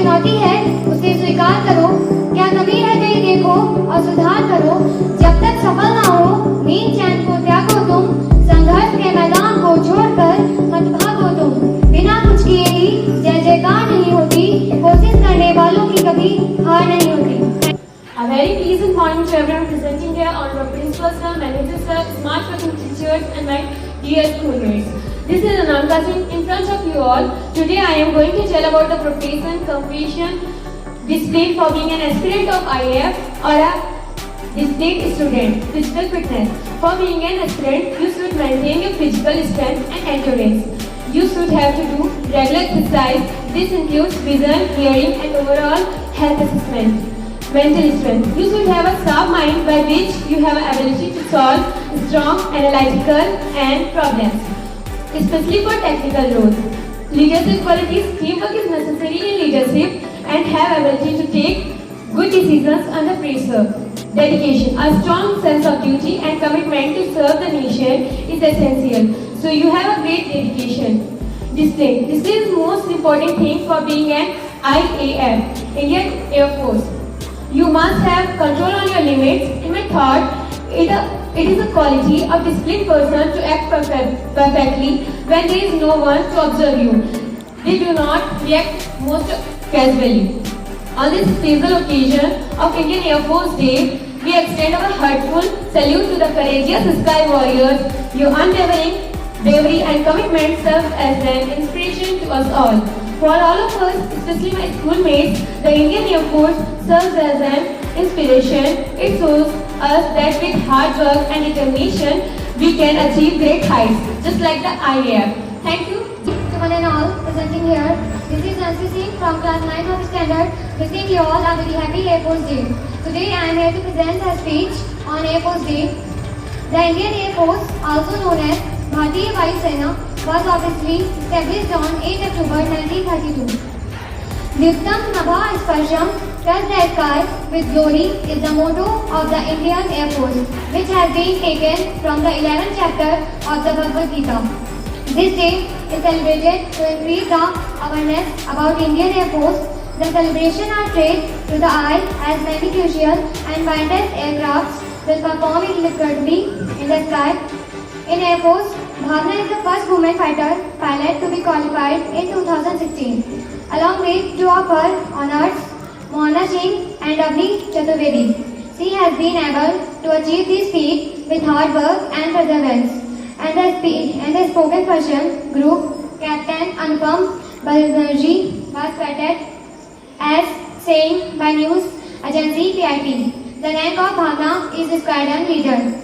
चुनौती है उसे स्वीकार करो, क्या कमी है कहीं देखो और सुधार करो। जब तक सफल ना हो नींद चैन को त्यागो तुम, संघर्ष के मैदान को छोड़कर मत भागो तुम। बिना कुछ किए ही जय जयकार नहीं होती, कोशिश करने वालों की कभी हार नहीं होती। A very pleasant morning to everyone presenting here, honorable principal sir, manager sir, smart working teachers and my dear schoolmates. This is Anamika Singh in front of you all. Today I am going to tell about the profession completion displayed for being an aspirant of IAF or a displayed student. Physical fitness. For being an aspirant, you should maintain your physical strength and endurance. You should have to do regular exercise. This includes vision, hearing and overall health assessment. Mental strength. You should have a sharp mind by which you have an ability to solve strong, analytical and problems, especially for technical roles. Leadership qualities. Teamwork is necessary in leadership and have ability to take good decisions under pressure. Dedication. A strong sense of duty and commitment to serve the nation is essential. So you have a great dedication. Discipline. This is the most important thing for being an IAF, Indian Air Force. You must have control on your limits. In my thought, it is a quality of disciplined person to act perfectly when there is no one to observe you. They do not react most casually. On this special occasion of Indian Air Force Day, we extend our heartfelt salute to the courageous sky warriors. Your unwavering bravery and commitment serve as an inspiration to us all. For all of us, especially my schoolmates, the Indian Air Force serves as an inspiration. It shows us that with hard work and determination, we can achieve great heights, just like the IAF. Thank you. To one and all presenting here, this is Nancy Singh from class 9 of standard, wishing you all a very happy Air Force Day. Today I am here to present a speech on Air Force Day. The Indian Air Force, also known as Bharatiya Vayu Sena, was obviously established on 8 October 1932. Vyuktam Nabha Sparsham, touch the sky with glory is the motto of the Indian Air Force, which has been taken from the 11th chapter of the Bhagavad Gita. This day is celebrated to increase the awareness about Indian Air Force. The celebration are traced to the eye as many crucial and wondrous aircrafts will perform illustratively in the sky. In Air Force, Bhavna is the first woman fighter pilot to be qualified in 2016. Along with two of her honors, Mohana Singh and Avni Chaturvedi. She has been able to achieve this feat with hard work and perseverance. And the spoken person group Captain Anupam Banerjee was quoted as saying by news agency PIT, the rank of Bhavna is squadron leader.